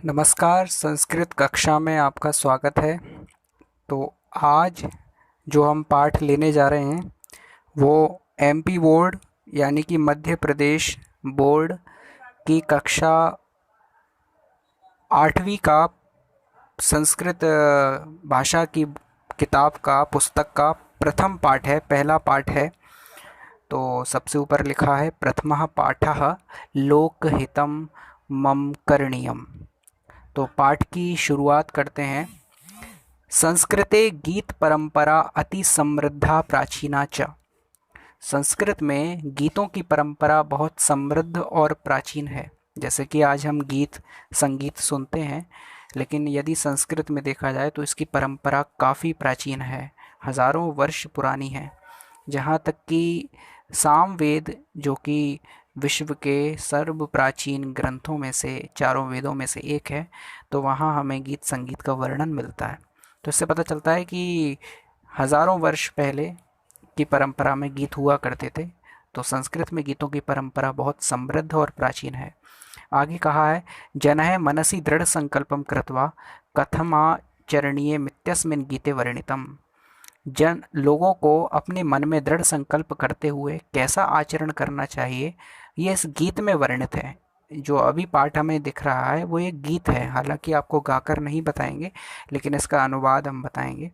नमस्कार। संस्कृत कक्षा में आपका स्वागत है। तो आज जो हम पाठ लेने जा रहे हैं वो एमपी बोर्ड यानी कि मध्य प्रदेश बोर्ड की कक्षा 8वीं का संस्कृत भाषा की किताब का पुस्तक का प्रथम पाठ है, पहला पाठ है। तो सबसे ऊपर लिखा है प्रथमः पाठः लोकहितं मम करणीयम्। तो पाठ की शुरुआत करते हैं। संस्कृते गीत परंपरा अति समृद्धा प्राचीना च। संस्कृत में गीतों की परंपरा बहुत समृद्ध और प्राचीन है। जैसे कि आज हम गीत संगीत सुनते हैं, लेकिन यदि संस्कृत में देखा जाए तो इसकी परंपरा काफ़ी प्राचीन है, हज़ारों वर्ष पुरानी है। जहाँ तक कि सामवेद, जो कि विश्व के सर्व प्राचीन ग्रंथों में से, चारों वेदों में से एक है, तो वहाँ हमें गीत संगीत का वर्णन मिलता है। तो इससे पता चलता है कि हज़ारों वर्ष पहले की परंपरा में गीत हुआ करते थे। तो संस्कृत में गीतों की परंपरा बहुत समृद्ध और प्राचीन है। आगे कहा है जनः मनसि दृढ़ संकल्पम कृत्वा कथमाचरणीय मित्यस्मिन् गीते वर्णितम। लोगों को अपने मन में दृढ़ संकल्प करते हुए कैसा आचरण करना चाहिए, ये इस गीत में वर्णित है। जो अभी पाठ हमें दिख रहा है वो एक गीत है, हालांकि आपको गाकर नहीं बताएंगे, लेकिन इसका अनुवाद हम बताएंगे।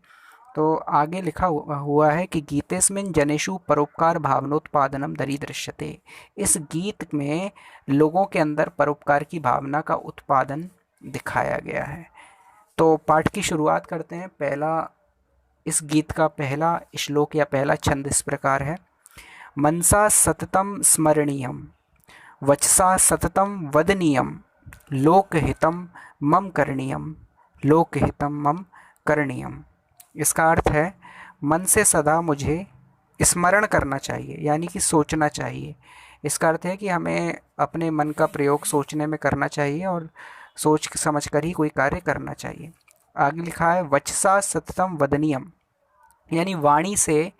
तो आगे लिखा हुआ है कि गीतेस्मिन् जनेषु परोपकार भावनोत्पादनम दरीदृश्यते। इस गीत में लोगों के अंदर परोपकार की भावना का उत्पादन दिखाया गया है। तो पाठ की शुरुआत करते हैं। इस गीत का पहला श्लोक या पहला छंद इस प्रकार है। मनसा सततम स्मरणीयम वचसा सततम वदनीयम लोकहितम मम करणीयम लोकहितम मम करणीयम। इसका अर्थ है मन से सदा मुझे स्मरण करना चाहिए, यानी कि सोचना चाहिए। इसका अर्थ है कि हमें अपने मन का प्रयोग सोचने में करना चाहिए और सोच समझ कर ही कोई कार्य करना चाहिए। आगे लिखा है वचसा सततम वदनीयम, यानी वाणी से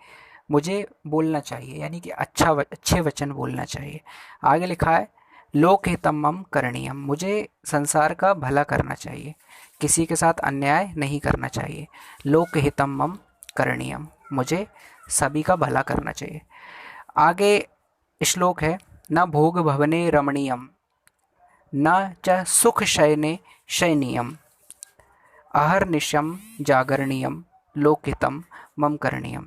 मुझे बोलना चाहिए, यानी कि अच्छे वचन बोलना चाहिए। आगे लिखा है लोकहितम मम करणीयम, मुझे संसार का भला करना चाहिए, किसी के साथ अन्याय नहीं करना चाहिए। लोकहितम मम करणीयम, मुझे सभी का भला करना चाहिए। आगे श्लोक है न भोग भवने रमणीयम न च सुख शयने शयनीयम अहर्निशम जागरणीयम लोकहितम मम करणीयम।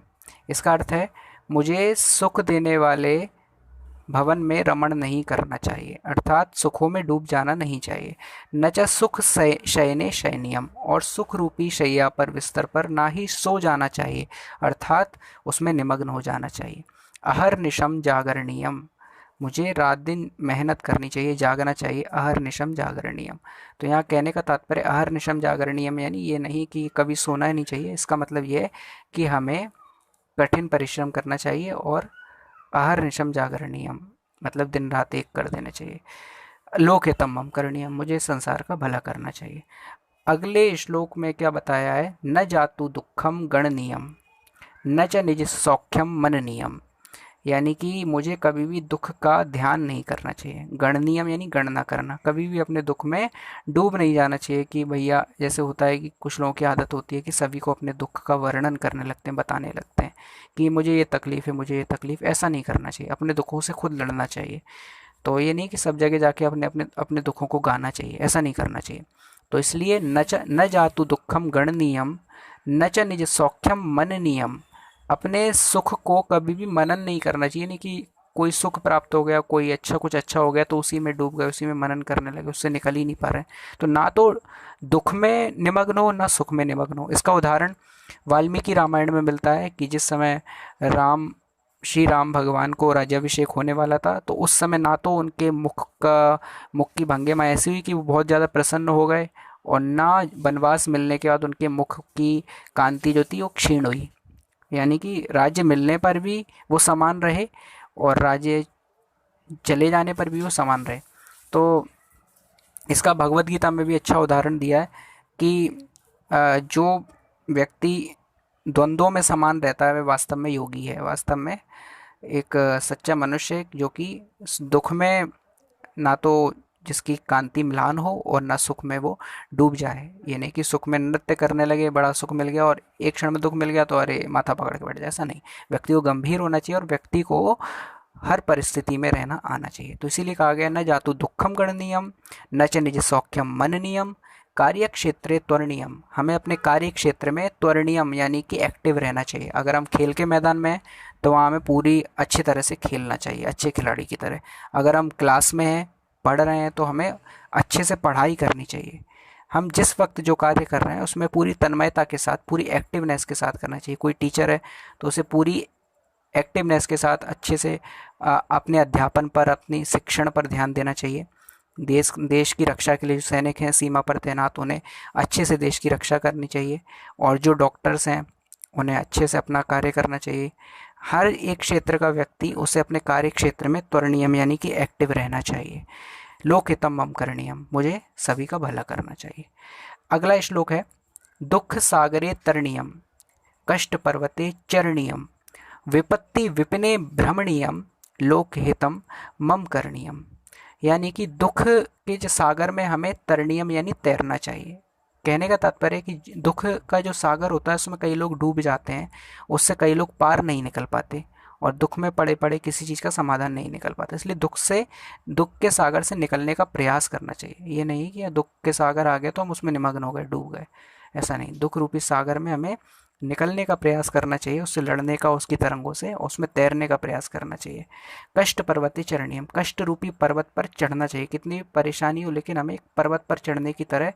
इसका अर्थ है मुझे सुख देने वाले भवन में रमण नहीं करना चाहिए, अर्थात सुखों में डूब जाना नहीं चाहिए। न च सुख शयने शयनीयम, और सुख रूपी शैया पर बिस्तर पर ना ही सो जाना चाहिए, अर्थात उसमें निमग्न हो जाना चाहिए। अहर्निशम जागरणीयम, मुझे रात दिन मेहनत करनी चाहिए, जागना चाहिए। अहर्निशम जागरणीयम, तो यहाँ कहने का तात्पर्य अहर्निशम जागरणीयम यानी ये नहीं कि कभी सोना ही नहीं चाहिए। इसका मतलब ये है कि हमें कठिन परिश्रम करना चाहिए और अहर्निशम जागरणीयम मतलब दिन रात एक कर देना चाहिए। लोकहितम मम करणीयम, मुझे संसार का भला करना चाहिए। अगले श्लोक में क्या बताया है, न जातु दुखम गणनीयम न च निज सौख्यम मननीयम, यानी कि मुझे कभी भी दुख का ध्यान नहीं करना चाहिए। गणनीयम यानी गणना करना, कभी भी अपने दुख में डूब नहीं जाना चाहिए कि भैया, जैसे होता है कि कुछ लोगों की आदत होती है कि सभी को अपने दुख का वर्णन करने लगते हैं, बताने लगते हैं कि मुझे ये तकलीफ़ है, मुझे ये तकलीफ़। ऐसा नहीं करना चाहिए, अपने दुखों से खुद लड़ना चाहिए। तो ये नहीं कि सब जगह जाके अपने अपने अपने दुखों को गाना चाहिए, ऐसा नहीं करना चाहिए। तो इसलिए न जातु दुखम गणनीयम न च निज सौख्यम मननीयम, अपने सुख को कभी भी मनन नहीं करना चाहिए। नहीं कि कोई सुख प्राप्त हो गया, कोई कुछ अच्छा हो गया तो उसी में डूब गए, उसी में मनन करने लगे, उससे निकल ही नहीं पा रहे। तो ना तो दुख में निमग्न हो ना सुख में निमग्न हो। इसका उदाहरण वाल्मीकि रामायण में मिलता है कि जिस समय श्री राम भगवान को राज्याभिषेक होने वाला था, तो उस समय ना तो उनके मुख की भंगिमा ऐसी हुई कि वो बहुत ज़्यादा प्रसन्न हो गए, और ना वनवास मिलने के बाद उनके मुख की कांति जो थी वो क्षीण हुई। यानी कि राज्य मिलने पर भी वो समान रहे और राज्य चले जाने पर भी वो समान रहे। तो इसका भगवत गीता में भी अच्छा उदाहरण दिया है कि जो व्यक्ति द्वंद्वों में समान रहता है वह वास्तव में योगी है। वास्तव में एक सच्चा मनुष्य जो कि दुख में ना तो जिसकी कांति म्लान हो और न सुख में वो डूब जाए। ये नहीं कि सुख में नृत्य करने लगे, बड़ा सुख मिल गया और एक क्षण में दुख मिल गया तो अरे माथा पकड़ के बैठ जाए, ऐसा नहीं। व्यक्ति को गंभीर होना चाहिए और व्यक्ति को हर परिस्थिति में रहना आना चाहिए। तो इसीलिए कहा गया न जातु दुखम गणनीयम न च निज सौख्यम मननीयम कार्य क्षेत्रे त्वरणीयम। हमें अपने कार्य क्षेत्र में त्वरणीयम यानी कि एक्टिव रहना चाहिए। अगर हम खेल के मैदान में हैं तो वहाँ हमें पूरी अच्छी तरह से खेलना चाहिए, अच्छे खिलाड़ी की तरह। अगर हम क्लास में हैं, पढ़ रहे हैं, तो हमें अच्छे से पढ़ाई करनी चाहिए। हम जिस वक्त जो कार्य कर रहे हैं उसमें पूरी तन्मयता के साथ, पूरी एक्टिवनेस के साथ करना चाहिए। कोई टीचर है तो उसे पूरी एक्टिवनेस के साथ अच्छे से अपने अध्यापन पर, अपनी शिक्षण पर ध्यान देना चाहिए। देश की रक्षा के लिए जो सैनिक हैं सीमा पर तैनात, उन्हें अच्छे से देश की रक्षा करनी चाहिए। और जो डॉक्टर्स हैं उन्हें अच्छे से अपना कार्य करना चाहिए। हर एक क्षेत्र का व्यक्ति उसे अपने कार्य क्षेत्र में त्वरणीयम यानी कि एक्टिव रहना चाहिए। लोकहितम मम करणीयम, मुझे सभी का भला करना चाहिए। अगला श्लोक है दुख सागरे तरणीयम कष्ट पर्वते चरणीयम विपत्ति विपिने भ्रमणीयम लोकहितम मम करणीयम। यानी कि दुख के जो सागर में हमें तरणीयम यानी तैरना चाहिए। कहने का तात्पर्य है कि दुख का जो सागर होता है उसमें कई लोग डूब जाते हैं, उससे कई लोग पार नहीं निकल पाते और दुख में पड़े पड़े किसी चीज़ का समाधान नहीं निकल पाता। इसलिए दुख के सागर से निकलने का प्रयास करना चाहिए। ये नहीं कि दुख के सागर आ गए तो हम उसमें निमग्न हो गए, डूब गए, ऐसा नहीं। दुख रूपी सागर में हमें निकलने का प्रयास करना चाहिए, उससे लड़ने का, उसकी तरंगों से उसमें तैरने का प्रयास करना चाहिए। कष्ट पर्वते चरणीयम, कष्ट रूपी पर्वत पर चढ़ना चाहिए। कितनी परेशानी हो लेकिन हमें एक पर्वत पर चढ़ने की तरह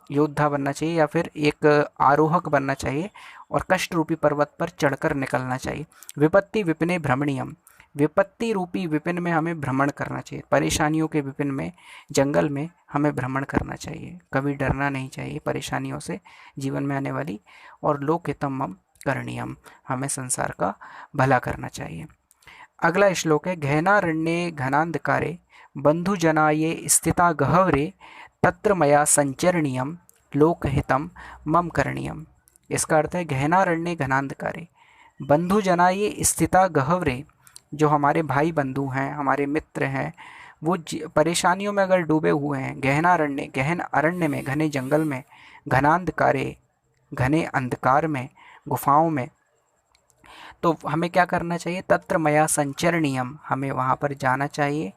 योद्धा बनना चाहिए या फिर एक आरोहक बनना चाहिए और कष्ट रूपी पर्वत पर चढ़कर निकलना चाहिए। विपत्ति विपिने भ्रमणीयम, विपत्ति रूपी विपिन में हमें भ्रमण करना चाहिए। परेशानियों के विपिन में, जंगल में हमें भ्रमण करना चाहिए। कभी डरना नहीं चाहिए परेशानियों से जीवन में आने वाली। और लोकहितम मम करणीयम, हमें संसार का भला करना चाहिए। अगला श्लोक है गहनारण्ये घनांधकारे बंधुजनाये स्थिता गहवरे तत्र मया संचरणीयम लोकहितम मम करणीयम। इसका अर्थ है गहनारण्ये घनांधकारे बंधुजनाये स्थिता गहवरे, जो हमारे भाई बंधु हैं, हमारे मित्र हैं, वो परेशानियों में अगर डूबे हुए हैं, गहनारण्य, गहन अरण्य में, घने जंगल में, घनांधकारे, घने अंधकार में, गुफाओं में, तो हमें क्या करना चाहिए? तत्र मया संचरणीयम, हमें वहाँ पर जाना चाहिए।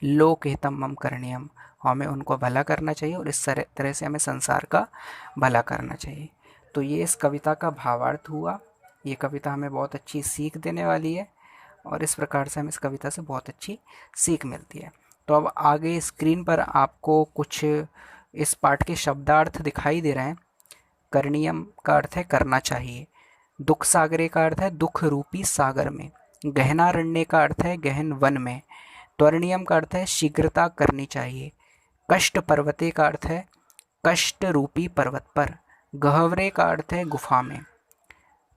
लोकहितम मम करणीयम, हमें उनको भला करना चाहिए और इस तरह से हमें संसार का भला करना चाहिए। तो ये इस कविता का भावार्थ हुआ। ये कविता हमें बहुत अच्छी सीख देने वाली है और इस प्रकार से हमें इस कविता से बहुत अच्छी सीख मिलती है। तो अब आगे स्क्रीन पर आपको कुछ इस पाठ के शब्दार्थ दिखाई दे रहे हैं। करणीयम का अर्थ है करना चाहिए। दुख सागरे का अर्थ है दुख रूपी सागर में। गहनारण्य का अर्थ है गहन वन में। त्वरणीयम का अर्थ है शीघ्रता करनी चाहिए। कष्ट पर्वते का अर्थ है कष्ट रूपी पर्वत पर। गहवरे का अर्थ है गुफा में।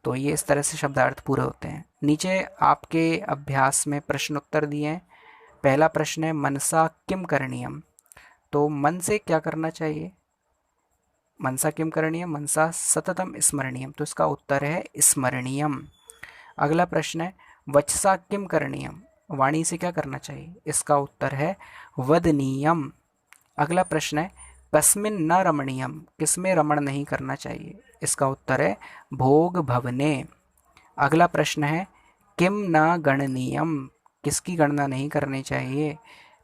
तो ये इस तरह से शब्दार्थ पूरे होते हैं। नीचे आपके अभ्यास में प्रश्न उत्तर दिए हैं। पहला प्रश्न है मनसा किम करणीयम, तो मन से क्या करना चाहिए? मनसा किम करणीयम, मनसा सततम स्मरणीयम, तो इसका उत्तर है स्मरणीयम। अगला प्रश्न है वचसा किम करणीयम, वाणी से क्या करना चाहिए? इसका उत्तर है वदनीयम। अगला प्रश्न है कस्मिन न रमणीयम, किसमें रमण नहीं करना चाहिए? इसका उत्तर है भोग भवने। अगला प्रश्न है किम न गणनीयम, किसकी गणना नहीं करनी चाहिए?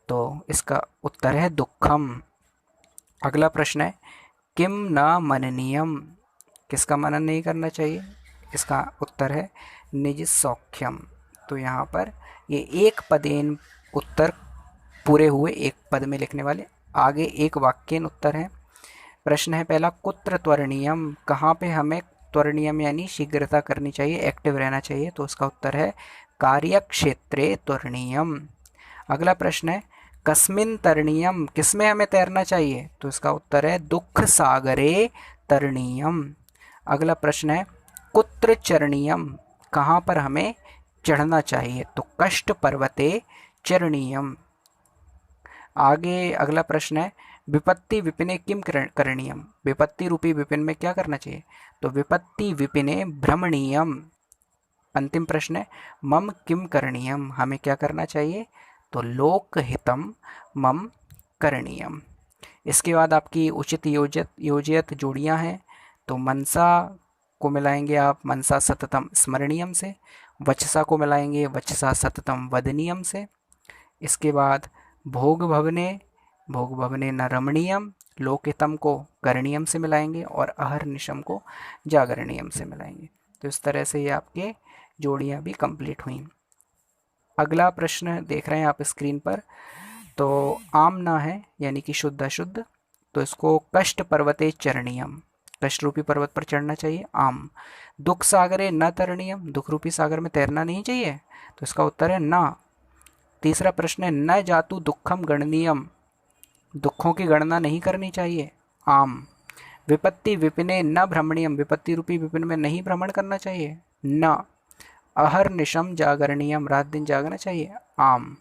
तो इसका उत्तर है दुखम। अगला प्रश्न है किम न मननीयम, किसका मनन नहीं करना चाहिए? इसका उत्तर है निज सौख्यम। तो यहाँ पर ये एक पदेन उत्तर पूरे हुए, एक पद में लिखने वाले। आगे एक वाक्यन उत्तर है। प्रश्न है पहला कुत्र त्वरणीयम, कहाँ पे हमें त्वरणीयम यानी शीघ्रता करनी चाहिए, एक्टिव रहना चाहिए? तो उसका उत्तर है कार्यक्षेत्रे त्वरणीयम। अगला प्रश्न है कस्मिन तरणीयम, किसमें हमें तैरना चाहिए? तो इसका उत्तर है दुख सागरे तरणीयम। अगला प्रश्न है कुत्र चरणीयम, कहाँ पर हमें चढ़ना चाहिए? तो कष्ट पर्वते चरणीयम। आगे अगला प्रश्न है विपत्ति विपिने किम करणीयम, विपत्ति रूपी विपिन में क्या करना चाहिए? तो विपत्ति विपिने भ्रमणीयम। अंतिम प्रश्न है मम किम करणीयम, हमें क्या करना चाहिए? तो लोकहितम मम करणीयम। इसके बाद आपकी उचित योजित जोड़ियां हैं, तो मनसा को मिलाएंगे आप मनसा सततम स्मरणीयम से, वचसा को मिलाएंगे वचसा सततम वदनीयम से। इसके बाद भोग भवने न रमणीयम, लोकहितम को करणीयम से मिलाएंगे और अहर्निशम को जागरणीयम से मिलाएंगे। तो इस तरह से ये आपके जोड़ियां भी कंप्लीट हुई। अगला प्रश्न देख रहे हैं आप स्क्रीन पर, तो आमना है यानी कि शुद्ध अशुद्ध, तो इसको कष्ट पर्वते चरणीयम, कष्ट रूपी पर्वत पर चढ़ना चाहिए। आम। दुख सागरे न तरणीयम, दुख रूपी सागर में तैरना नहीं चाहिए, तो इसका उत्तर है ना। तीसरा प्रश्न है न जातु दुखम गणनीयम, दुखों की गणना नहीं करनी चाहिए। आम। विपत्ति विपिने न भ्रमणीयम, विपत्ति रूपी विपिन में नहीं भ्रमण करना चाहिए। न। अहर्निशम जागरणीयम, रात दिन जागना चाहिए। आम।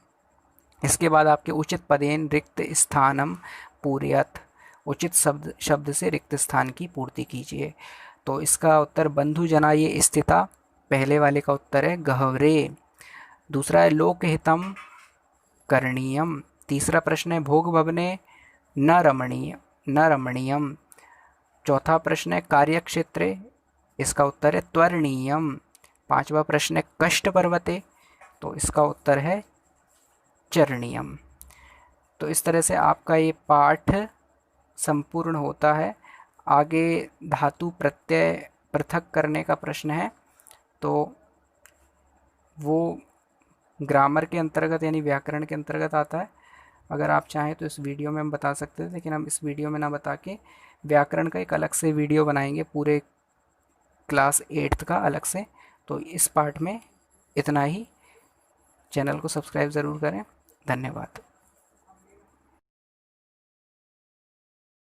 इसके बाद आपके उचित पदेन रिक्त स्थानम पूर्यत, उचित शब्द से रिक्त स्थान की पूर्ति कीजिए। तो इसका उत्तर बंधु जनाये स्थिता, पहले वाले का उत्तर है गहवरे। दूसरा है लोकहितम करणीयम। तीसरा प्रश्न है भोग भवने न रमणीयम। चौथा प्रश्न है कार्यक्षेत्रे, इसका उत्तर है त्वरणीयम। पांचवा प्रश्न है कष्ट पर्वते, तो इसका उत्तर है चरणीयम। तो इस तरह से आपका ये पाठ संपूर्ण होता है। आगे धातु प्रत्यय पृथक करने का प्रश्न है, तो वो ग्रामर के अंतर्गत यानी व्याकरण के अंतर्गत आता है। अगर आप चाहें तो इस वीडियो में हम बता सकते थे, लेकिन हम इस वीडियो में ना बता के व्याकरण का एक अलग से वीडियो बनाएंगे पूरे क्लास 8th का अलग से। तो इस पार्ट में इतना ही। चैनल को सब्सक्राइब ज़रूर करें। धन्यवाद।